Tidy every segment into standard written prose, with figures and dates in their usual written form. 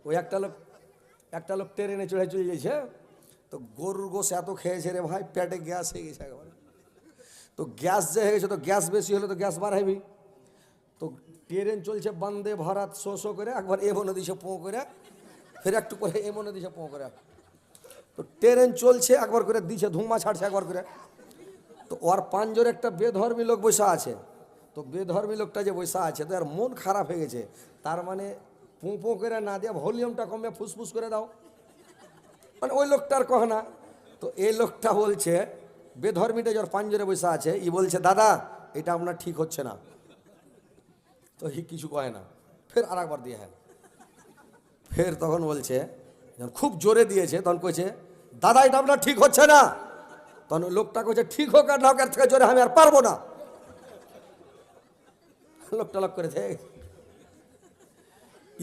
ওই একটা লোক ট্রেনে চড়ে চলে গেছে, তো গরুর গোশ এত খেয়েছে রে ভাই, পেটে গ্যাস হয়ে গেছে একবারে। তো গ্যাস যে হয়ে গেছে, তো গ্যাস বেশি হলে তো গ্যাস বাড়াইবি। তো ট্রেন চলছে বন্দে ভারত শো করে, একবার এ মনে দিছে পোঁ করে, ফের একটু করে এ মনে দিছে পোঁ করে। তো ট্রেন চলছে একবার করে দিছে, ধুমা ছাড়ছে একবার করে। তো ওর পাঁচজোর একটা বেধর্মী লোক বসা আছে। তো বেধর্মী লোকটা যে বসা আছে, তো আর মন খারাপ হয়ে গেছে। তার মানে পোঁ পোঁ করে না দিয়ে ভলিউমটা কমে ফুসফুস করে দাও, মানে ওই লোকটার কহ না। তো এই লোকটা বলছে, বেধর্মীটা যার পাঁচজোরে বসা আছে, ই বলছে দাদা এটা আপনার ঠিক হচ্ছে না। তো হি কিছু কয় না, ফের আর একবার দিয়ে হ্যাঁ, ফের তখন বলছে, যখন খুব জোরে দিয়েছে তখন কইছে দাদা এটা আপনার ঠিক হচ্ছে না। তখন ওই লোকটা কইছে ঠিক হোক আর না হোক, এর থেকে জোরে আমি আর পারবো না। লোকটা লোক করেছে,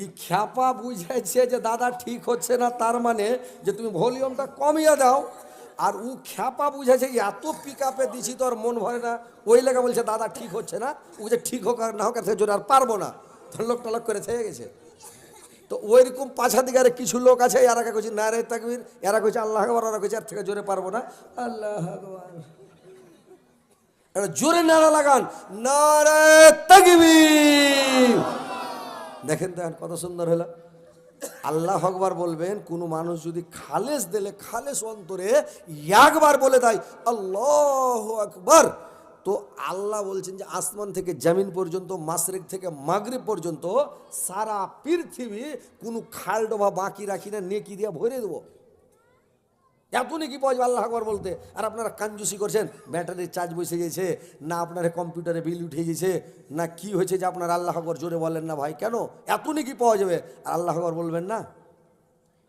ই খ্যাপা বুঝাইছে যে দাদা ঠিক হচ্ছে না, তার মানে যে তুমি ভলিউমটা কমিয়ে দাও। আর ও খ্যাপা বুঝাইছে এত পিক আপে দিছি তোর মন ভরে না, ওই লেগে বলছে দাদা ঠিক হচ্ছে না। ও যে ঠিক হোক আর না হোক, এর থেকে জোরে আর পারবো না। তখন লোকটা লোক করে থেকে গেছে। তো ওইরকম পাছা দিকে কিছু লোক আছে, এরা কইছে না রে তাকবীর, এরা কইছে আল্লাহ আকবার, ওরা কইছে এর থেকে জোরে পারবো না, আল্লাহ আকবার। এটা জোরে নারা লাগান, নারে তাকবীর। দেখেন তো কত সুন্দর হলো। আল্লাহ আকবার বলবেন, কোনো মানুষ যদি খালেস দিলে, খালেস অন্তরে একবার বলে দেয় আল্লাহু আকবার, তো আল্লাহ বলছেন যে আসমান থেকে জমিন পর্যন্ত, মাশরিক থেকে মাগরিব পর্যন্ত সারা পৃথিবী কোনো খালডোবা বাকি রাখি না, নেকি দিয়ে ভরে দেবো। এত নাকি পাওয়া যাবে আল্লাহ আকবার বলতে। আর আপনারা কাঞ্জুসি করছেন, ব্যাটারির চার্জ বসে গেছে, না আপনার কম্পিউটারে বিল উঠে গেছে, না কি হয়েছে যে আপনার আল্লাহ আকবার জোরে বলেন না ভাই, কেন এত নাকি পাওয়া যাবে আর আল্লাহ আকবার বলবেন না?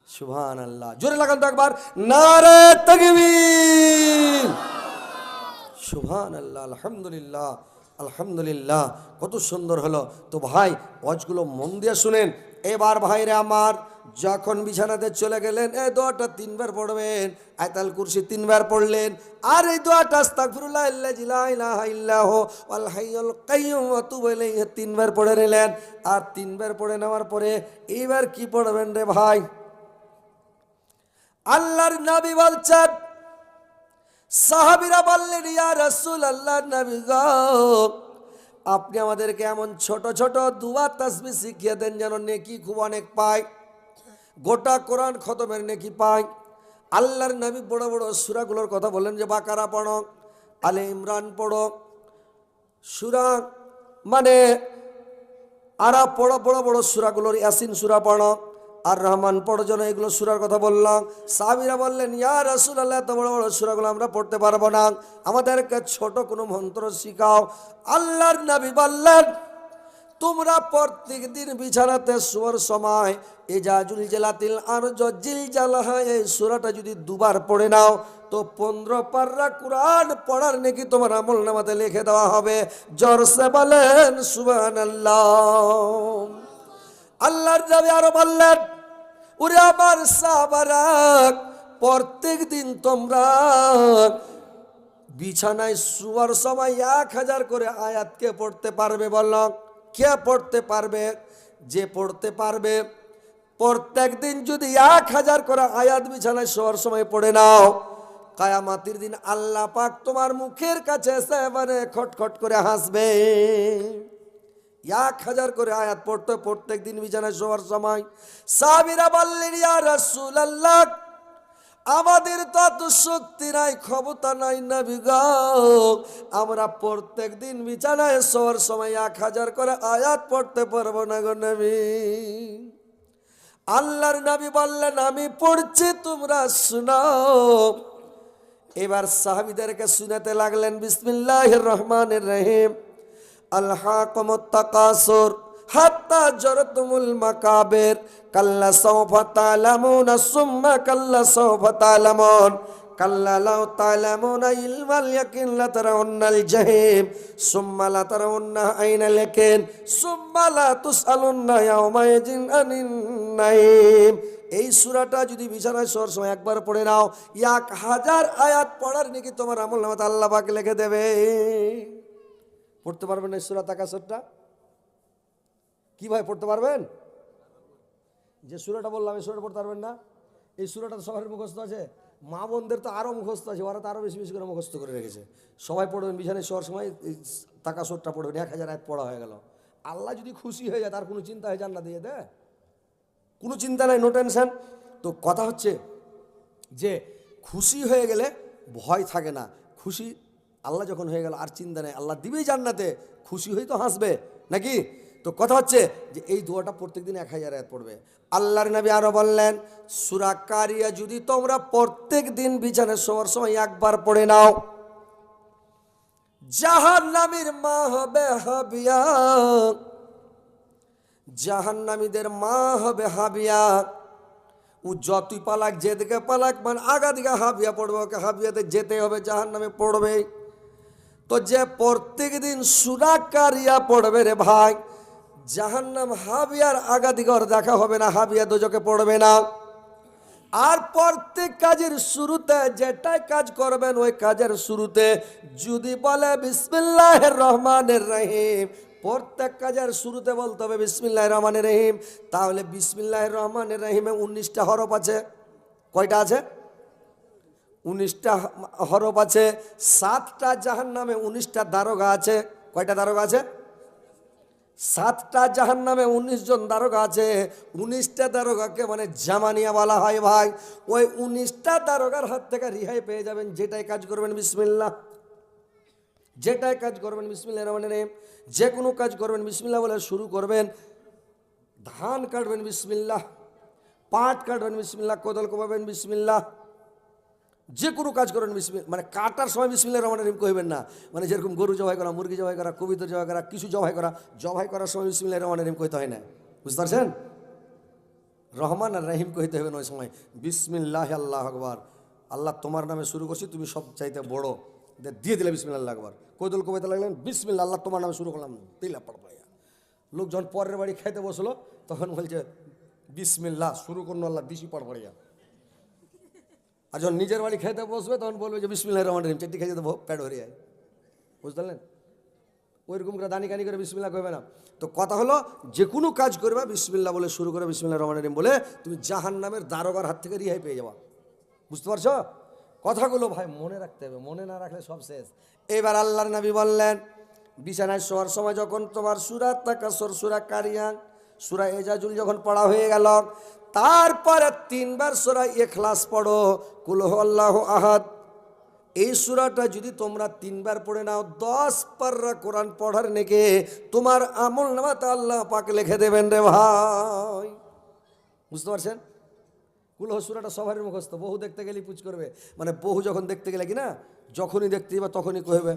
সুবহানাল্লাহ, জোরে লাগান তো একবার, নারে তাকবীর, সুবহানাল্লাহ, আলহামদুলিল্লাহ, আলহামদুলিল্লাহ। কত সুন্দর হলো। তো ভাই ওয়াজগুলো মন দিয়ে শুনেন। এবার ভাইরে আমার, যখন বিছানাতে চলে গেলেন, এই দোয়াটা 3 বার পড়বেন। আয়াতুল কুরসি 3 বার পড়লেন, আর এই দোয়াটা আস্তাগফিরুল্লাহ আল্লাযী লা ইলাহা ইল্লাহু ওয়াল হাইয়ুল কাইয়্যুম ওয়া তুবু ইলাইহি 3 বার পড়ে নিলেন। আর 3 বার পড়ে নেওয়ার পরে এইবার কি পড়বেন রে ভাই? আল্লাহর নবী বলছেন, সাহাবীরা বললেন ইয়া রাসূলুল্লাহ, নবী গো আপনি আমাদেরকে এমন ছোট ছোট দুয়া তাসবিহ শিখিয়ে দেন যেন নেকি খুব অনেক পায়, গোটা কোরআন খতমের নেকি পায়। আল্লাহর নবী বড় বড় সূরাগুলোর কথা বললেন, যে বাকারা পড়ো, আলে ইমরান পড়ো, সূরা মানে আরা পড়ো, বড় বড় সূরাগুলোর ইয়াসিন সূরা পড়ো, আর রহমান পড়ো, যেন এগুলো সূরার কথা বললাম। সাহাবীরা বললেন ইয়া রাসূলুল্লাহ, এত বড় বড় সূরাগুলো আমরা পড়তে পারবো না, আমাদেরকে ছোট কোনো মন্ত্র শিখাও। আল্লাহর নবী বললেন, তোমরা প্রত্যেক দিন বিছানাতে শোয়ার সময় ইজাজুল জালাতিল আরজ জিলজালাহা এই সূরাটা যদি 2 বার পড়ে নাও, তো 15 পারা কোরআন পড়ার নাকি তোমার আমলনামাতে লিখে দেওয়া হবে। জোরসে বলেন সুবহানাল্লাহ। আল্লাহর নবী আরো বললেন, ওরে আমার সাহাবারা, প্রত্যেক দিন তোমরা বিছানায় শোয়ার সময় 1000 করে আয়াত কে পড়তে পারবে? বলল, কে পড়তে পারবে? যে পড়তে পারবে, প্রত্যেক দিন যদি 1000 করে আয়াত বিছানায় শোয়ার সময় পড়ে নাও, কিয়ামতের দিন আল্লাহ পাক তোমার মুখের কাছে এসে মানে খটখট করে হাসবে। 1000 করে আয়াত পড়তে প্রত্যেক দিন বিছানায় শোয়ার সময়। সাহাবীরা বললেন ইয়া রাসূলুল্লাহ, আমাদের তো এত শক্তি নাই, ক্ষমতা নাই নবী গো, আমরা প্রত্যেক দিন বিছানায় শোয়ার সময় 1000 করে আয়াত পড়তে পারবো না গো নবী। আল্লাহর নবী বললেন, আমি পড়ছি, তোমরা শোনাও। এবার সাহাবীদেরকে শুনাতে লাগলেন, বিসমিল্লাহির রহমানির রহিম, আলহাকুমুত তাকাসুর হাত্তা জরতুমুল মাকাবির, কাল্লা সাওফা তা'লামুনা সুম্মা কাল্লা সাওফা তা'লামুন, কাল্লা লাউ তা'লামুনা ইলমাল ইয়াকিন লাতারাউন্নাল জাহিম, সুম্মা লাতারাউন্না আইনাল ইয়াকিন, সুম্মা লা তুসআলুন্না ইয়াওমাইযিন আনিন নাঈম। এই সূরাটা যদি বিছানায় শোয়ার সময় একবার পড়ে নাও, 1000 আয়াত পড়ার নাকি তোমার আমলনামাতে আল্লাহ পাক লিখে দেবে। পড়তে পারবেন এই সূরা তাকাসুরটা? কি ভাই পড়তে পারবেন? যে সূরাটা বললাম এই সূরাটা পড়তে পারবেন না? এই সূরাটা তো সবার মুখস্থ আছে, মা বোনদের তো আরও মুখস্থ আছে, ওরা তো আরও বেশি বেশি করে মুখস্থ করে রেখেছে। সবাই পড়বেন, বিছানায় শোয়ার সময় এই তাকাসুরটা পড়বেন, 1000 আয়াত পড়া হয়ে গেল। আল্লাহ যদি খুশি হয়ে যায় তার কোনো চিন্তা হয় জান্নাত দিয়ে দেয়? কোনো চিন্তা নাই, নো টেনশন। তো কথা হচ্ছে যে খুশি হয়ে গেলে ভয় থাকে না, খুশি আল্লাহ যখন হয়ে গেল আর চিন্তা নেই, আল্লাহ দিবেই জান্নাতে, খুশি হয়ে তো হাসবে নাকি? তো কথা হচ্ছে যে এই দোয়াটা প্রত্যেকদিন 1000 আয়াত পড়বে। আল্লাহর নবী আরো বললেন, সূরা কারিয়া যদি তোমরা প্রত্যেক দিন বিছানায় শোয়ার সময় একবার পড়ে নাও, জাহান্নামীর মা হবে হাবিয়া, জাহান্নামীদের মা হবে হাবিয়া। ও যতই পালাক, যেদিকে পালাক, মানে আগা দিকে হাবিয়া পড়বে, ওকে হাবিয়াতে যেতে হবে, জাহান্নামে পড়বে। তো যে প্রত্যেক দিন সূরা কারিয়া পড়বে রে ভাই, জাহান্নাম হাবিয়ার আগা দিকে ওর দেখা হবে না, হাবিয়া দোজকে পড়বে না। আর প্রত্যেক কাজের শুরুতে যেটাই কাজ করবেন ওই কাজের শুরুতে যদি বলে বিসমিল্লাহির রহমানির রহিম, প্রত্যেক কাজের শুরুতে বলতে হবে বিসমিল্লাহির রহমানির রহিম। তাহলে বিসমিল্লাহির রহমানির রহিমে 19টা হরফ আছে। কয়টা আছে? 19টা হরফ আছে। 7টা জাহান্নামে 19টা দারোগা আছে। কয়টা দারোগা আছে? 7টা জাহান্নামে 19 জন দারোগা আছে। 19টা দারোগাকে মানে জামানিয়া বলা হয় ভাই। ওই 19টা দারোগার হাত থেকে রিহাই পেয়ে যাবেন যেটাই কাজ করবেন বিসমিল্লাহ, যেটাই কাজ করবেন বিসমিল্লাহির রহমানির রহিম, যে কোনো কাজ করবেন বিসমিল্লাহ বলে শুরু করবেন। ধান কাটবেন বিসমিল্লাহ, পাট কাটবেন বিসমিল্লাহ, কোদাল কোপাবেন বিসমিল্লাহ, যে কোনো কাজ করেন বিসমিল্লাহ। মানে কাটার সময় বিসমিল্লাহির রহমানির রহিম কইবেন না। মানে যেরকম গরু জবাই করা, মুরগি জবাই করা, কবিতর জবাই করা, কিছু জবাই করার সময় বিসমিল্লাহির রহমানির রহিম কইতে হয় না, বুঝতে পারছেন? রহমান আর রহিম কইতে হবে ওই সময়। বিসমিল্লাহ আল্লাহু আকবার, আল্লাহ তোমার নামে শুরু করছি, তুমি সব চাইতে বড়, দিয়ে দিলে বিসমিল্লাহ আল্লাহু আকবার। কোদাল কোপাইতে লাগলেন, বিসমিল্লাহ আল্লাহ তোমার নামে শুরু করলাম, দিলা পড়া। লোক যখন পরের বাড়ি খাইতে বসলো তখন বলছে বিসমিল্লাহ শুরু করলো, আল্লাহ দিশি পড় পড়িয়া। আর যখন নিজের বাড়ি খাইতে বসবে তখন বলবে যে বিসমিল্লাহির রহমানির রহিম, চারটি খাইতে তো পেট ভরে যায়, বুঝতে পারলেন? ওইরকম করে দানি কানি করে বিসমিল্লাহ কইবে না। তো কথা হলো যে কোনো কাজ করবে বিসমিল্লাহ বলে শুরু করে, বিসমিল্লাহির রহমানির রহিম বলে, তুমি জাহান্নামের দারোগার হাত থেকে রিহাই পেয়ে যাবা। বুঝতে পারছো কথাগুলো? ভাই মনে রাখতে হবে, মনে না রাখলে সব শেষ। এবার আল্লাহর নবী বললেন, বিছানায় শোয়ার সময় যখন তোমার সূরা তাকাসুর, সূরা কারিয়া, সূরা এজাজুল যখন পড়া হয়ে গেল, তারপরে 3 বার সূরা ইখলাস পড়ো, কুল হুয়াল্লাহু আহাদ। এই সূরাটা যদি তোমরা 3 বার পড়ে নাও, 10 পারা কোরআন পড়ার নেকি তোমার আমল নামাতে আল্লাহ পাক লিখে দেবেন রে ভাই। বুঝতে পারছেন? কুল হু সূরাটা সবার মুখস্থ, বহু দেখতে গেলেই পুচ করবে। মানে বহু যখন দেখতে গেলে কি না, যখনই দেখতে যাবে তখনই কইবে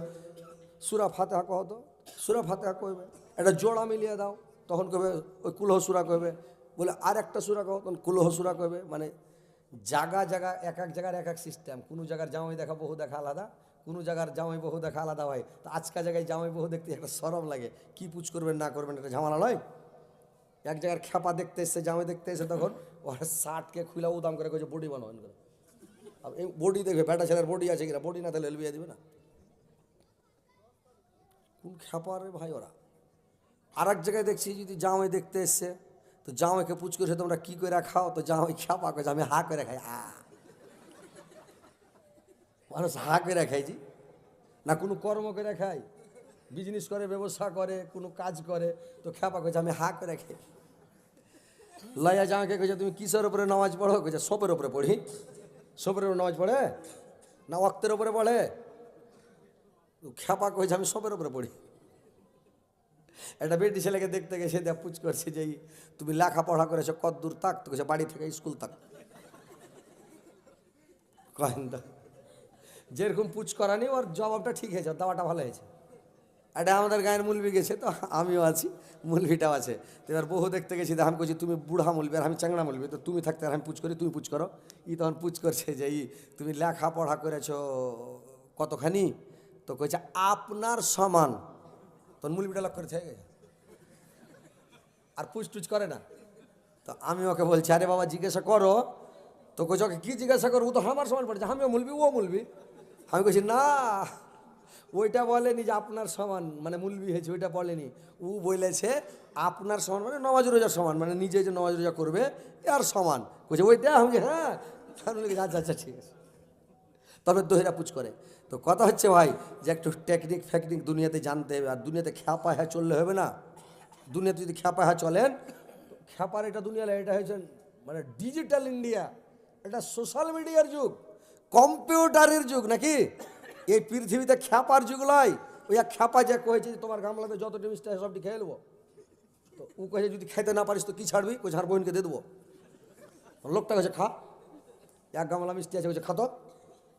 সূরা ফাতিহা কহ তো, সূরা ফাতিহা কইবে, একটা জোড়া মিলিয়ে দাও, তখন কইবে ওই কুল হু সূরা কইবে। বলে আর একটা সূরা কহ, তখন কুল হু সূরা কইবে। মানে জায়গা এক এক জায়গার এক এক সিস্টেম। কোনো জায়গার জামাই দেখা বহু দেখা আলাদা, কোনো জায়গার জামাই বহু দেখা আলাদা হয়। তো আজকাল জায়গায় জামাই বহু দেখতে একটা শরম লাগে, কি পুচ করবেন না করবেন একটা ঝামেলা নয়। এক জায়গার খেপা দেখতে এসছে, জামাই দেখতে এসে, তখন ওর শার্টকে খুলে উদাম করে কইছে বডি বানাবেন করে। এই বডি দেখবে, বেটা ছেলের বডি আছে কিনা, বডি না তাহলে এলবিয়া দিবে না। কোন খেপা রে ভাই ওরা। আর এক জায়গায় দেখছি যদি জামাই দেখতে এসছে, তো জামাইকে পুচ করেছে তোমরা কি করে খাও, তো জামাই খেপা করেছে আমি হা করে খাই। মানুষ হা করে খাইছি না, কোনো কর্ম করে খাই, বিজনেস করে, ব্যবসা করে, কোনো কাজ করে, তো খেপা করেছে আমি হা করে খাই। লয়া জামাইকে কইছে তুমি কিসের উপরে নামাজ পড়ো, কইছে সপের উপরে পড়ি। সপের উপরে নামাজ পড়ে না ওয়াক্তের উপরে পড়ে? খেপা কইছে আমি সপের উপরে পড়ি। একটা বেটি ছেলেকে দেখতে গেছে, দেখ পুচ করছে যে তুমি লেখাপড়া করেছো কত দূর তাক, তো কইছে বাড়ি থেকে স্কুল তাক। কয়েনটা যেরকম পুচ করানি ওর জবাবটা ঠিক হয়েছে, দাওয়াটা ভালো হয়েছে। এটা আমাদের গায়ের মুলবি গেছে, তো আমিও আছি, মুলবিটাও আছে। তো এবার বহু দেখতে গেছি, আমি কইছি তুমি বুড়া মুলবি আর আমি চাংড়া মুলবি, তো তুমি থাকতে আর আমি পুচ করি, তুমি পুচ করো। তখন পুচ করছে যে তুমি লেখাপড়া করেছো কতখানি, তো কইছে আপনার সমান। তখন মুলবিটা লক্ষ্য করে থেকে গেছে, আর পুচ টুচ করে না। তো আমি ওকে বলছি আরে বাবা জিজ্ঞাসা করো, তো কইছে ওকে কি জিজ্ঞাসা করো, ও তো আমার সমান পড়েছে, আমিও মুলবি ও মুলবি। আমি কইছি না, ও ওইটা বলেনি যে আপনার সমান মানে মুলবি হয়েছে, ওইটা বলেনি। ও বলেছে আপনার সমান মানে নমাজ রোজার সমান, মানে নিজে যে নমাজ রোজা করবে আর সমান বলছে ওইটা। আমি হ্যাঁ, আচ্ছা আচ্ছা ঠিক আছে। তবে দোহেরা পুচ করে। তো কথা হচ্ছে ভাই যে একটু টেকনিক ফেকনিক দুনিয়াতে জানতে হবে। আর দুনিয়াতে খ্যাপা হ্যাঁ চললে হবে না। দুনিয়াতে যদি খ্যাপা হ্যাঁ চলেন, খ্যাপার এটা দুনিয়া, এটা হয়েছে মানে ডিজিটাল ইন্ডিয়া, এটা সোশ্যাল মিডিয়ার যুগ, কম্পিউটারের যুগ নাকি। এই পৃথিবীতে খ্যাপার যুগ নয়। ওই এক খ্যাপা যে কয়েছে যে তোমার গামলাতে যতটি মিষ্টি আছে সবটি খেয়ে নেবো। তো ও কয়েছে যদি খেতে না পারিস তো কী ছাড়বি, কই ঝাড় বোনকে দিয়ে দেবো। লোকটা কাছে খা, এক গামলা মিষ্টি আছে বলছে খাতো,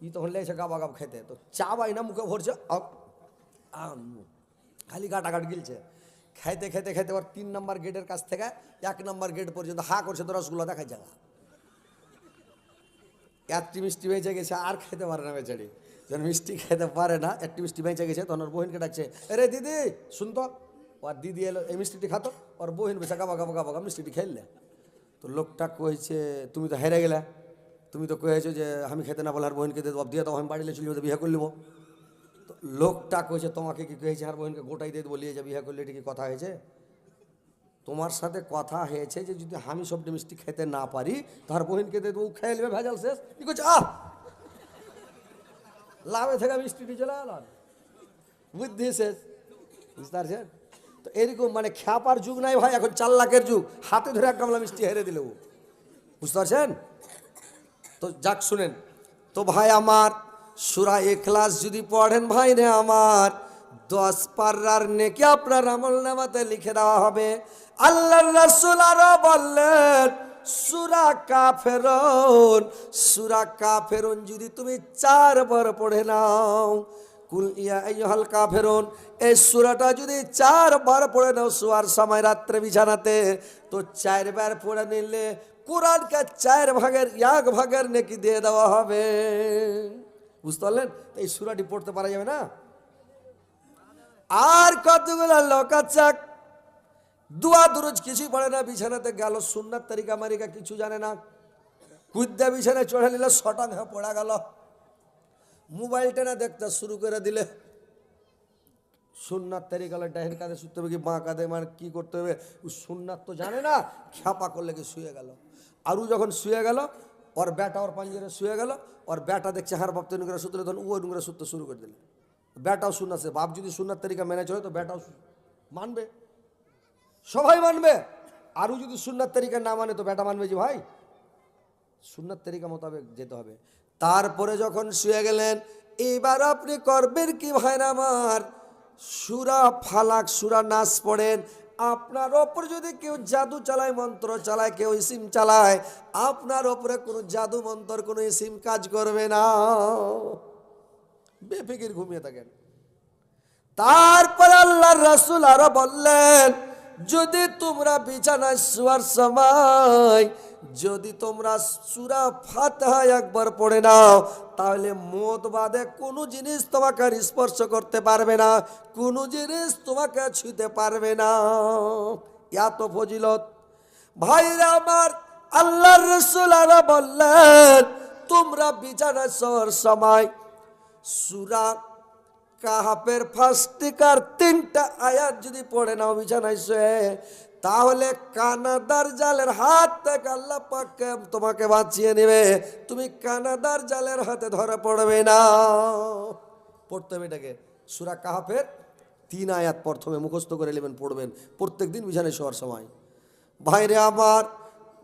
ই তখন লেগেছে গাবা গাব খেতে। তো চা বাই না মুখে ভরছে, খালি গাটাঘাট গিলছে। খাইতে খেতে খেতে ওর 3 নম্বর গেটের কাছ থেকে 1 নম্বর গেট পর্যন্ত হা করছে, তো রসগুলো দেখায় জায়গা। একটি মিষ্টি বেঁচে গেছে, আর খেতে পারে না বেচারি। যখন মিষ্টি খেতে পারে না, একটি মিষ্টি বেঁচে গেছে, তখন ওর বোহিনকে ডাকছে, আরে দিদি শুনতো। ওর দিদি এলো, এই মিষ্টিটি খাতো। ওর বোহিন বেছে গাবা গাবা গাবা মিষ্টিটি খেললে। তো লোকটা কয়েছে তুমি তো হেরে গেলে, তুমি তো কয়েছো যে আমি খেতে না বলে আর বোহিনকে দিয়ে তো আমি বাড়িলে চলে বিয়ে করে নেবো। তো লোকটা কয়েছে তোমাকে কি কয়েছে আর বোহিনকে গোটাই দিয়ে বলিয়ে যে বিয়ে করলে, এটা কি কথা হয়েছে? তোমার সাথে কথা হয়েছে যে যদি আমি সবটি মিষ্টি খেতে না পারি তার বোহিনকে দিয়ে দেবো, খেয়ে নেবে, ভেজাল শেষ। কি করছে লাভে থেকে মিষ্টিটি চলে গেল, বুদ্ধি শেষ। বুঝতে পারছেন? তো এরকম মানে খ্যাপার যুগ নাই ভাই, এখন 4 লাখের যুগ। হাতে ধরে 1 গামলা মিষ্টি হেরে দিল। বুঝতে পারছেন? তো যাক শুনেন তো ভাই আমার, সূরা ইখলাস যদি পড়েন ভাই রে আমার, 10 পারার নেকি আপনার আমলনামাতে লিখে দেওয়া হবে। আল্লাহর রাসূল আরো বললেন সূরা কাফেরুন, সূরা কাফেরুন যদি তুমি 4 বার পড়ে নাও, কুল ইয়া আইয়ুহাল কাফেরুন, এই সূরাটা যদি 4 বার পড়ে নাও শোয়ার সময় রাত্রে বিছানাতে, তো 4 বার পড়ে নিলে কোরআনকে 4 ভাগের 1 ভাগের নেকি দিয়ে দেওয়া হবে। বুঝতে পারলেন? এই সূরাটি পড়তে পারা যাবে না। আর কতগুলো লোক আছে দোয়া দুরুজ কিছুই পড়ে না, বিছানাতে গেল সুন্নাত তরিকা মারিকা কিছু জানে না, কুদ্দা বিছানায় চড়ে নিল, শটাং হয়ে পড়া গেল, মোবাইলটা না দেখতে শুরু করে দিলে। সুন্নাত তরিকা ডাইন কাঁধে শুতে হবে কি বাঁ কাঁধে, মানে কী করতে হবে সুন্নাত তো জানে না, খ্যাপা করলে কি শুয়ে গেল। আর ও যখন শুয়ে গেল, ওর ব্যাটা ওর পাঞ্জরে শুয়ে গেল, ওর ব্যাটা দেখছে হার বাপ তৈরি করে শুতলে, তখন ও নুংরা শুতে শুরু করে দিল। ব্যাটাও সুন্নাত, বাপ যদি সুন্নাত তরিকা মেনে চলে তো ব্যাটাও মানবে, সবাই মানবে। আরও যদি সুন্নাত তরিকা না মানে তো ব্যাটা মানবে যে ভাই সুন্নাত তরিকা মোতাবেক যেতে হবে। তারপরে যখন শুয়ে গেলেন, এবার আপনি করবেন কি ভাইরা আমার, সূরা ফালাক সূরা নাস পড়েন। আপনার ওপর যদি কেউ জাদু চালায়, মন্ত্র চালায়, কেউ ইসিম চালায়, আপনার ওপরে কোনো জাদু মন্ত্র কোনো ইসিম কাজ করবে না, বেফিকির ঘুমিয়ে থাকেন। তারপর আল্লাহর রাসূল আরো বললেন যদি তোমরা বিছানায় শোয়ার সময় যদি তোমরা সূরা ফাতিহা একবার পড়ে নাও, তাহলে মত বাদে কোনো জিনিস তোমাকে স্পর্শ করতে পারবে না, কোনো জিনিস তোমাকে ছুঁতে পারবে না। এত ফজিলত ভাইরা আমার। আল্লাহর রাসূল আরো বললেন তোমরা বিছানায় শোয়ার সময় সূরা কাহাফের ফার্স্টিকার 3টা আয়াত যদি পড়ে নাও বিছানায় শুয়ে, তাহলে কানাদার জালের হাত থেকে আল্লাহ পাক তোমাকে বাঁচিয়ে নেবে, তুমি কানাদার জালের হাতে ধরা পড়বে না। পড়তে হবে এটাকে, সূরা কাহাফের 3 আয়াত প্রথমে মুখস্থ করে নেবেন, পড়বেন প্রত্যেক দিন বিছানায় শোয়ার সময়। ভাইরে আমার,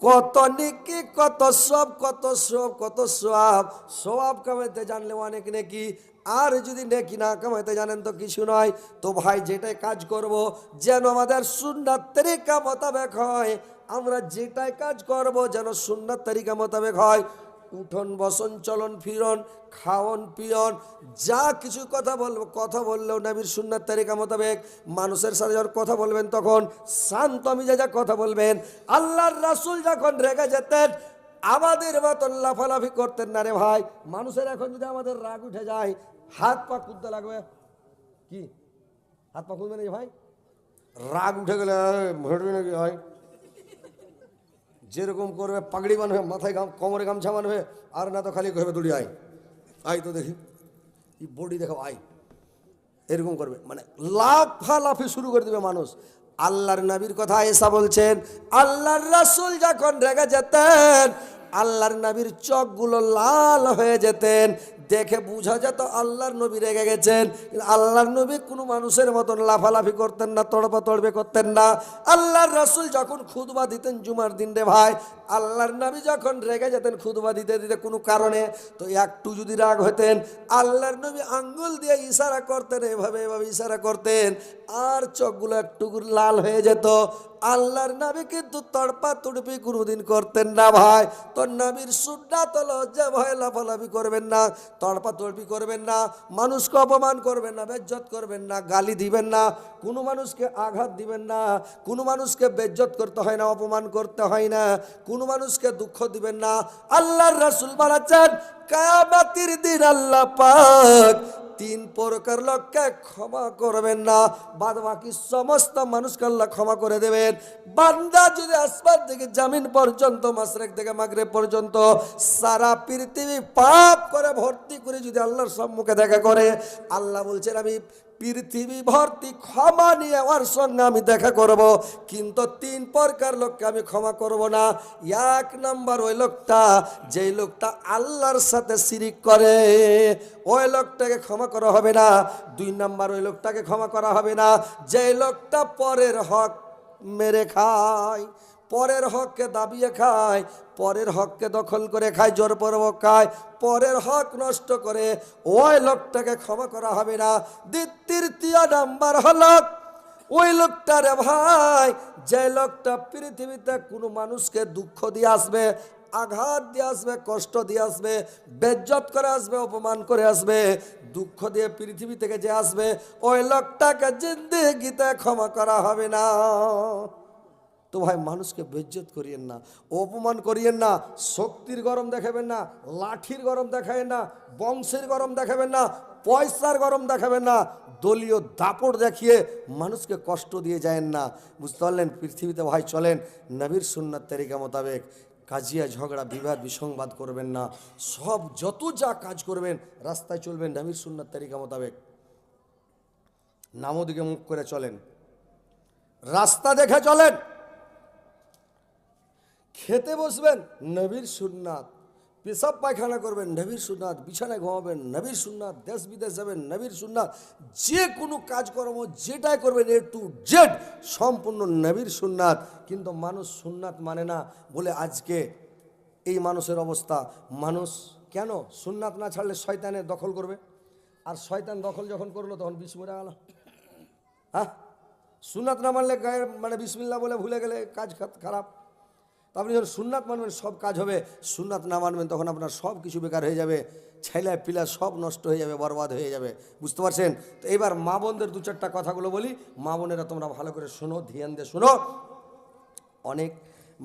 কত নেকি, কত সব, কত সব, কত সওয়াব। সওয়াব কামাইতে জানলে অনেক নেকি, আর যদি নেকি না কামাইতে জানেন তো কিছু নয়। তো ভাই যেটাই কাজ করব যেন আমাদের সুন্নাত তরিকা মোতাবেক হয়, আমরা যেটাই কাজ করব যেন সুন্নাত তরিকা মোতাবেক হয়। উঠন বসন চলন ফিরন খাওয়ন পিয়ন যা কিছু কথা বললেও নবীর সুন্নাত তরিকা মোতাবেক। মানুষের সাথে যখন কথা বলবেন তখন শান্ত মিজাজে কথা বলবেন। আল্লাহর রাসূল যখন রেগে যেতেন আমাদের মতন লাফালাফি করতেন না রে ভাই। মানুষের এখন যদি আমাদের রাগ উঠে যায় হাত পা কুদতে লাগবে, কি হাত পা কুদবে নাকি ভাই? রাগ উঠে গেলে ভেটবে নাকি ভাই? যেরকম করবে পাগড়ি বানবে, মাথায় কোমরে গামছা বানবে, আর না তো খালি করবে দড়ি আয় আয় তো দেখি এই বডি দেখো আয় এরকম করবে, মানে লাফালাফি শুরু করে দেবে মানুষ। আল্লাহর নবীর কথা এসা বলছেন, আল্লাহর রাসূল যখন রেগে যেতেন, আল্লাহর নবীর চোখগুলো লাল হয়ে যেতেন, দেখে বোঝা যেত আল্লাহর নবী রেগে গেছেন। আল্লাহর নবী কোনো মানুষের মতন লাফালাফি করতেন না, তড়পে করতেন না। আল্লাহর রাসূল যখন খুতবা দিতেন জুমার দিন রে ভাই, আল্লাহর নবী যখন রেগে যেতেন খুতবা দিতে দিতে কোনো কারণে, তো একটু যদি রাগ হতেন, আল্লাহর নবী আঙ্গুল দিয়ে ইশারা করতেন, এভাবে ইশারা করতেন, আর চোখগুলো একটু লাল হয়ে যেত। আল্লাহর নবী কিন্তু তড়পা তড়পি কোনোদিন করতেন না ভাই। তোর নবীর সুন্নাত হলো যে ভয় লাফালাফি করবেন না, তড়পা তড়পি করবেন না, মানুষকে অপমান করবেন না, বেজ্জত করবেন না, গালি দিবেন না, কোনো মানুষকে আঘাত দিবেন না, কোনো মানুষকে বেজ্জত করতে হয় না, অপমান করতে হয় না, কোনো মানুষকে দুঃখ দিবেন না। আল্লাহর রাসূল বলেছেন কিয়ামতের দিন আল্লাহ পাক তিন প্রকার লোককে ক্ষমা করবেন না, বাদ বাকি সমস্ত মানুষকে আল্লাহ ক্ষমা করে দেবেন। বান্দা যদি আসমান থেকে জামিন পর্যন্ত, মাশরিক থেকে মাগরিব পর্যন্ত সারা পৃথিবী পাপ করে ভর্তি করে যদি আল্লাহর সম্মুখে দেখা করে, আল্লাহ বলছেন আমি পৃথিবী ভর্তি ক্ষমা নিয়ে ওর সঙ্গে আমি দেখা করব, কিন্তু তিন প্রকার লোককে আমি ক্ষমা করব না। এক নাম্বার ওই লোকটা, যেই লোকটা আল্লাহর সাথে শিরিক করে, ওই লোকটাকে ক্ষমা করা হবে না। দুই নাম্বার ওই লোকটাকে ক্ষমা করা হবে না যেই লোকটা পরের হক মেরে খায়, পরের হককে দাবিয়ে খায়, পরের হককে দখল করে খায়, জোরপূর্বক খায়, পরের হক নষ্ট করে, ওই লোকটাকে ক্ষমা করা হবে না। তৃতীয় নাম্বার হলো ওই লোকটারে ভাই, যে লোকটা পৃথিবীতে কোনো মানুষকে দুঃখ দিয়ে আসবে, আঘাত দিয়ে আসবে, কষ্ট দিয়ে আসবে, বেজ্জত করে আসবে, অপমান করে আসবে, দুঃখ দিয়ে পৃথিবী থেকে যে আসবে, ওই লোকটাকে জিন্দেগিতে ক্ষমা করা হবে না। তো ভাই মানুষকে বেজ্জত করিয়েন না, অপমান করিয়েন না, শক্তির গরম দেখাবেন না, লাঠির গরম দেখাবেন না, বংশের গরম দেখাবেন না, পয়সার গরম দেখাবেন না, দলীয় দাপট দেখিয়ে মানুষকে কষ্ট দিয়ে যায়েন না। বুঝতে পারলেন? পৃথিবীতে ভাই চলেন নবীর সুন্নাত তরিকা মোতাবেক। কাজিয়া ঝগড়া বিবাদ বিসংবাদ করবেন না, সব যত যা কাজ করবেন রাস্তায় চলবেন নবীর সুন্নাত তরিকা মোতাবেক। নামও দিকে মুখ করে চলেন, রাস্তা দেখে চলেন, খেতে বসবেন নবীর সুন্নাত, পেশাব পায়খানা করবেন নবীর সুন্নাত, বিছানায় ঘুমাবেন নবীর সুন্নাত, দেশ বিদেশ যাবেন নবীর সুন্নাত, যে কোনো কাজকর্ম যেটাই করবেন এ টু জেড সম্পূর্ণ নবীর সুন্নাত। কিন্তু মানুষ সুন্নাত মানে না বলে আজকে এই মানুষের অবস্থা। মানুষ কেন সুন্নাত না ছাড়লে শয়তানে দখল করবে, আর শয়তান দখল যখন করলো তখন বিষ মরে গেল। হ্যাঁ, সুন্নাত না মানলে গায়ের মানে বিসমিল্লাহ বলে ভুলে গেলে কাজ খারাপ। তো আপনি যখন সুন্নাত মানবেন সব কাজ হবে, সুন্নাত না মানবেন তখন আপনার সব কিছু বেকার হয়ে যাবে, ছেলে পিলা সব নষ্ট হয়ে যাবে, বরবাদ হয়ে যাবে। বুঝতে পারছেন? তো এবার মা বোনদের দু চারটা কথাগুলো বলি, মা বোনেরা তোমরা ভালো করে শোনো, ধ্যান দিয়ে শোনো। অনেক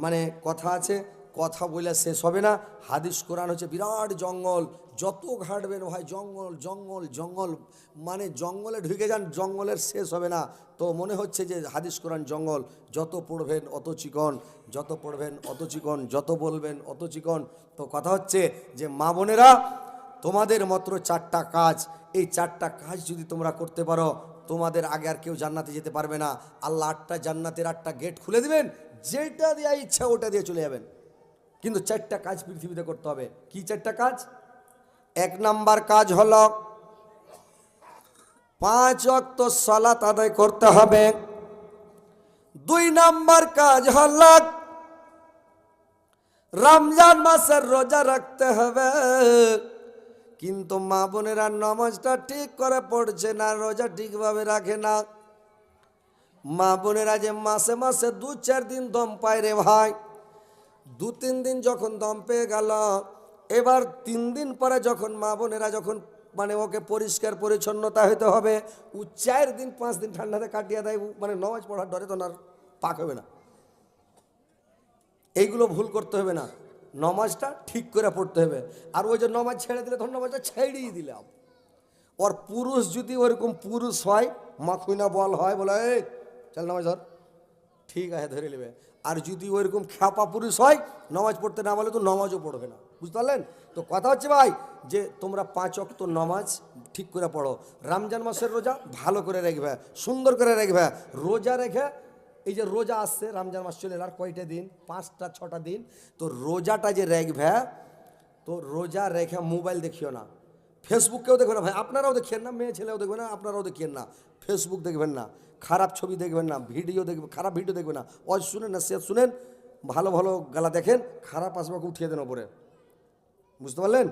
মানে কথা আছে, কথা বলে শেষ হবে না। হাদিস কোরআন হচ্ছে বিরাট জঙ্গল, যত ঘাঁটবেন ভাই জঙ্গল জঙ্গল জঙ্গল, মানে জঙ্গলে ঢুকে যান, জঙ্গলের শেষ হবে না। তো মনে হচ্ছে যে হাদিস কোরআন জঙ্গল, যত পড়বেন অত চিকন, যত পড়বেন অত চিকন, যত বলবেন অত চিকন। তো কথা হচ্ছে যে মা বোনেরা, তোমাদের মাত্র চারটা কাজ, এই চারটা কাজ যদি তোমরা করতে পারো, তোমাদের আগে আর কেউ জান্নাতে যেতে পারবে না। আল্লাহ 8টা জান্নাতের 8টা গেট খুলে দিবেন, যেটা দিয়ে ইচ্ছা ওটা দিয়ে চলে যাবেন। কিন্তু চারটা কাজ পৃথিবীতে করতে হবে। কি চারটা কাজ? এক নাম্বার কাজ হলো 5 ওয়াক্ত সালাত আদায় করতে হবে। 2 নাম্বার কাজ হলো রমজান মাসের রোজা রাখতে হবে। কিন্তু মা বোনেরা নামাজটা ঠিক করে পড়ছে না, রোজা ঠিকভাবে রাখে না। মা বোনেরা যে মাসে মাসে 2-4 দিন দম পায় রে ভাই, 2-3 দিন যখন দম পেয়ে গেল, এবার 3 দিন পরে যখন মা বোনেরা যখন মানে ওকে পরিষ্কার পরিচ্ছন্নতা হতে হবে, ও 4 দিন 5 দিন ঠান্ডাতে কাটিয়ে দেয়, মানে নামাজ পড়ার ডরে তো না পাক হবে না। এইগুলো ভুল করতে হবে না, নামাজটা ঠিক করে পড়তে হবে। আর ওই যে নামাজ ছেড়ে দিলে তখন নামাজটা ছেড়েই দিলাম। ওর পুরুষ যদি ওরকম পুরুষ হয়, মাখুইনা বল হয়, বলে এই চল নামাজ ধর, ঠিক আছে ধরে নেবে। আর যদি ওইরকম খ্যাপা পুরুষ হয় নামাজ পড়তে না বলে তো নামাজও পড়বে না, বুঝতে পারলেন? তো কথা হচ্ছে ভাই যে তোমরা 5 ওয়াক্ত নামাজ ঠিক করে পড়ো, রমজান মাসের রোজা ভালো করে রাখবে, সুন্দর করে রাখবে, রোজা রেখে এই যে রোজা আসছে, রমজান মাস চলে আর কয়টা দিন, 5টা 6টা দিন, তো রোজাটা যে রাখবে, তো রোজা রেখে মোবাইল দেখিও না, ফেসবুককেও দেখবেন না ভাই, আপনারাও দেখেন না, মেয়ে ছেলেও দেখবেন না, আপনারাও দেখেন না, ফেসবুক দেখবেন না, খারাপ ছবি দেখবেন না, ভিডিও দেখবেন, খারাপ ভিডিও দেখবেন না, ওয়াজ শুনেন না, সে শুনেন, ভালো ভালো গালা দেখেন, খারাপ আসবাকে উঠিয়ে দেন ওপরে, বুঝতে পারলেন?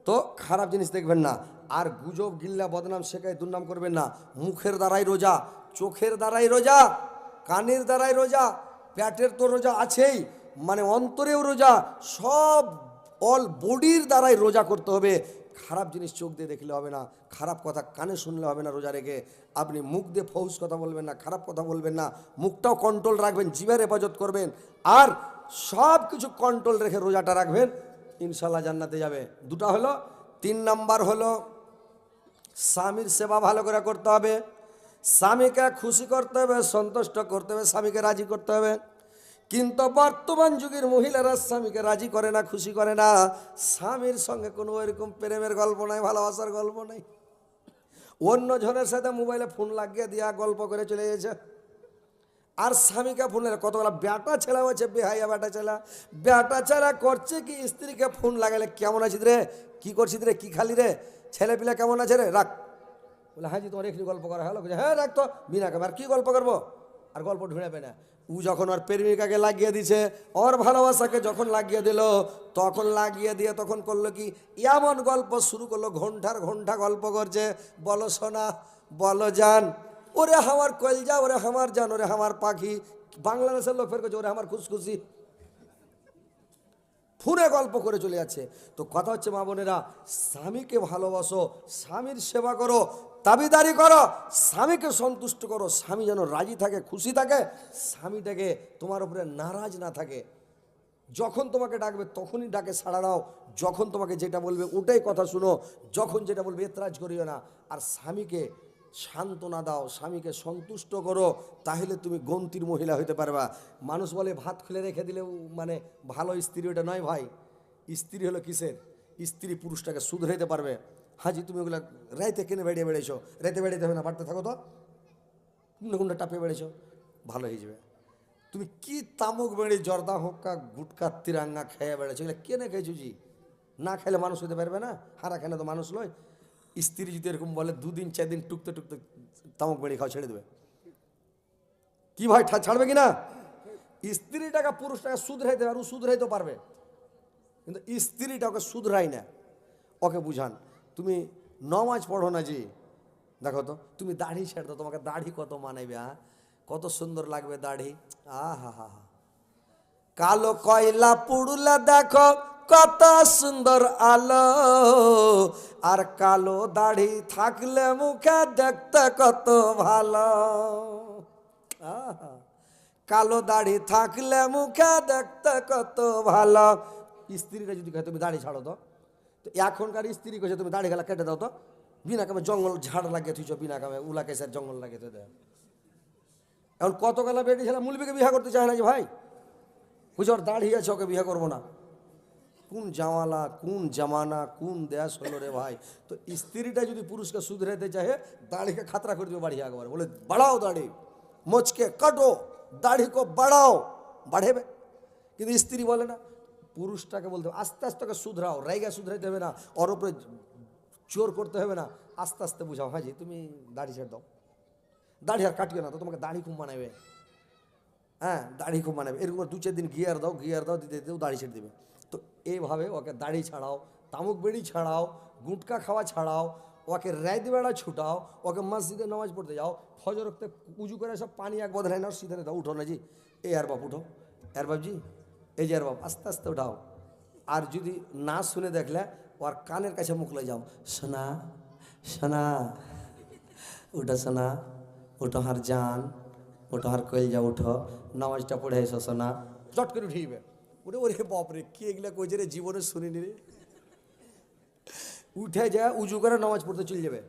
তো খারাপ জিনিস দেখবেন না, আর গুজব গিল্লা বদনাম শেখায় দুর্নাম করবেন না। মুখের দ্বারাই রোজা, চোখের দ্বারাই রোজা, কানের দ্বারাই রোজা, পেটের তো রোজা আছেই, মানে অন্তরেও রোজা, সব অল বডির দ্বারাই রোজা করতে হবে। খারাপ জিনিস চোখ দিয়ে দেখলে হবে না, খারাপ কথা কানে শুনলে হবে না। রোজা রেখে আপনি মুখ দিয়ে ফৌজ কথা বলবেন না, খারাপ কথা বলবেন না, মুখটাও কন্ট্রোল রাখবেন, জিভের হেফাজত করবেন, আর সব কিছু কন্ট্রোল রেখে রোজাটা রাখবেন, ইনশাল্লাহ জান্নাতে যাবে। দুটা হলো। 3 নাম্বার হলো স্বামীর সেবা ভালো করে করতে হবে, স্বামীকে খুশি করতে হবে, সন্তুষ্ট করতে হবে, স্বামীকে রাজি করতে হবে। কিন্তু বর্তমান যুগের মহিলারা স্বামীকে রাজি করে না, খুশি করে না, স্বামীর সঙ্গে কোনো এরকম প্রেমের গল্প নাই, ভালোবাসার গল্প নাই, অন্য জনের সাথে মোবাইলে ফোন লাগিয়ে দিয়া গল্প করে চলে গেছে। আর স্বামীকে ফোন লাগে, কতগুলা বেটা ছেলা হচ্ছে, বেহাইয়া বেটা ছেলা, বেটা ছেলা করছে কি, স্ত্রীকে ফোন লাগালে কেমন আছিস রে, কি করছিস রে, কি খালি রে, ছেলে পিলা কেমন আছে রে, রাখ, বলে হ্যাঁ জি তোমার এখানে গল্প করা হলো, হ্যাঁ রাখ তো বিনা কামে, আর কি গল্প করবো, আর গল্প ঢুঁড়াবে না। ও যখন ওর প্রেমিকাকে লাগিয়ে দিছে, ওর ভালোবাসাকে যখন লাগিয়ে দিল, তখন লাগিয়ে দিয়ে তখন করলো কি, এমন গল্প শুরু করলো, ঘন্টার ঘন্টা গল্প করছে, বলো সোনা, বলো জান, ওরে আমার কলজা, ওরে আমার জান, ওরে আমার পাখি, বাংলাদেশের লোক ফের করছে ওরে আমার খুশখুশি, ফোনে গল্প করে চলে যাচ্ছে। তো কথা হচ্ছে মা বোনেরা, স্বামীকে ভালোবাসো, স্বামীর সেবা করো, দাবিদারি করো, স্বামীকে সন্তুষ্ট করো, স্বামী যেন রাজি থাকে, খুশি থাকে, স্বামীটাকে তোমার উপরে নারাজ না থাকে। যখন তোমাকে ডাকবে তখনই ডাকে সাড়া দাও, যখন তোমাকে যেটা বলবে ওটাই কথা শুনো, যখন যেটা বলবে এতরাজ করিও না। আর স্বামীকে সান্ত্বনা দাও, স্বামীকে সন্তুষ্ট করো, তাহলে তুমি গন্তির মহিলা হইতে পারবা। মানুষ বলে ভাত খুলে রেখে দিলেও মানে ভালো স্ত্রী, ওটা নয় ভাই। স্ত্রী হলো কিসের, স্ত্রী পুরুষটাকে শুধরাইতে পারবে। হাজি তুমি ওগুলো রাইতে কেনে বেড়িয়ে বেড়েছো, রাইতে বেড়াইতে হবে না, বাড়তে থাকো তো, কোনটা কোনটা টাপে বেড়েছো, ভালো হয়ে যাবে। তুমি কি তামুক বেড়ে জর্দা হোক্কা গুটকা তিরাঙ্গা খেয়ে বেড়েছো, এগুলো কেনে খেয়েছো জি, না খেলে মানুষ হতে পারবে না, হারা খেলে তো মানুষ নয়। স্ত্রী যদি এরকম বলে 2 দিন 4 দিন টুকতে টুকতে তামুক বেড়ে খাওয়া ছেড়ে দেবে, কি ভাই ছাড়বে কি না? স্ত্রীটাকে পুরুষটাকে শুধরাইতে পারবে, শুধরাইতে পারবে, কিন্তু স্ত্রীটা ওকে শুধরাই না, ওকে বুঝান। তুমি নমাজ পড়ো না জি, দেখো তো তুমি দাড়ি ছেড়ে দাও, তোমাকে দাড়ি কত মানাইবে, হ্যাঁ কত সুন্দর লাগবে দাড়ি, আহা হা হা, কালো কয়লা পুড়লে দেখো কত সুন্দর আলো, আর কালো দাড়ি থাকলে মুখে দেখতে কত ভালো, আহা, কালো দাড়ি থাকলে মুখে দেখতে কত ভালো। স্ত্রীটা যদি কয় তুমি দাড়ি ছাড়ো তো, তো এখনকার স্ত্রী কইছে তুমি দাড়ি গেলা কেটে দাও তো, বিনা কামে জঙ্গল ঝাড় লাগিয়ে থুইছ, বিনা কামে উলা কেসের জঙ্গল লাগিয়ে দেয়। এখন কত গেলা বেটি ছেলে মুলবিকে বিয়ে করতে চায় না যে ভাই, বুঝছো ওর দাড়ি আছে ওকে বিয়ে করবো না, কোন জামালা, কোন জামানা, কোন দেশ হলো রে ভাই। তো স্ত্রীটা যদি পুরুষকে শুধরাইতে চাহে, দাড়িকে খাতরা করে দিবে বাড়িয়ে একবার, বলে বাড়াও দাড়ি, মোচকে কাটো, দাড়ি কো বাড়াও, বাড়েবে। কিন্তু স্ত্রী বলে না, পুরুষটাকে বলতে হবে আস্তে আস্তে ওকে শুধরাও, রাইগা শুধরাইতে হবে না, ওর উপরে জোর করতে হবে না, আস্তে আস্তে বুঝাও, হ্যাঁ জি তুমি দাড়ি ছেড়ে দাও, দাড়ি আর কাটিও না তো তোমাকে দাড়ি খুব মানাবে, হ্যাঁ দাড়ি খুব মানাবে, এরকম 2-4 দিন গিয়ার দাও দিতে দিতেও দাড়ি ছেড়ে দেবে। তো এইভাবে ওকে দাড়ি ছাড়াও, তামুক বেড়ি ছাড়াও, গুটকা খাওয়া ছাড়াও, ওকে রাত বেড়া ছুটাও, ওকে মসজিদে নামাজ পড়তে যাও, ফজর রক্তে উজু করে সব পানি এক বদলাই নাও, সিধে দাও, উঠো না জি, এই আর বাপ উঠো, আর বাপ জি, এই যে আর বাপ আস্তে আস্তে উঠাও। আর যদি না শুনে দেখলে ওর কানের কাছে মুখ লে যাও, সোনা সোনা, উঠো সোনা, উঠো হার জান, ওঠো আর কইল যা, উঠো নামাজটা পড়ে এসো সোনা, চট করে উঠিবে। ওরে ওরে বাপরে কি এগুলা কইছে রে, জীবনে শুনিনি রে। উঠে যায় উজু করে নামাজ পড়তে চলে যাবে,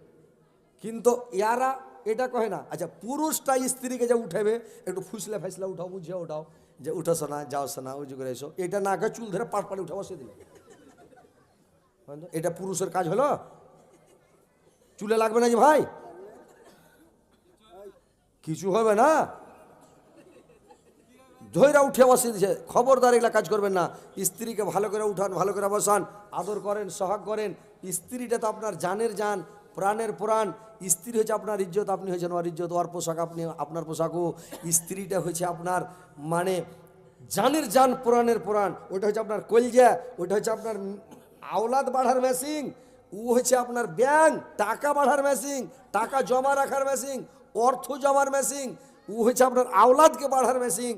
কিন্তু ইয়ারা এটা কহে না। আচ্ছা পুরুষটা স্ত্রীকে যে উঠাবে, একটু ফুসলে ফাইসলে উঠাও, বুঝিয়ে উঠাও, যে উঠো শোনা, যাও শোনা, উজু করে এসো, এটা না কে চুল ধরে পাট পাড়ে উঠে বসে দিলে, এটা পুরুষের কাজ হলো? চুলে লাগবে না যে ভাই, কিছু হবে না, ধৈরা উঠে বসিয়ে দিচ্ছে। খবরদার এগুলা কাজ করবেন না। স্ত্রীকে ভালো করে উঠান, ভালো করে বসান, আদর করেন, সোহাগ করেন। স্ত্রীটা তো আপনার জানের জান, প্রাণের প্রাণ। স্ত্রী হচ্ছে আপনার ইজ্জত, আপনি হয়েছেন ওর ইজ্জত, ওর পোশাক আপনি আপনার পোশাকও। স্ত্রীটা হচ্ছে আপনার মানে জানের জান, প্রাণের প্রাণ। ওটা হচ্ছে আপনার কলজা, ওটা হচ্ছে আপনার আওলাদ বাড়ার মেশিন। ও হচ্ছে আপনার ব্যাংক, টাকা বাড়ার মেশিন, টাকা জমা রাখার মেশিন, অর্থ জমার মেশিন। ও হচ্ছে আপনার আওলাদকে বাড়ার মেশিন।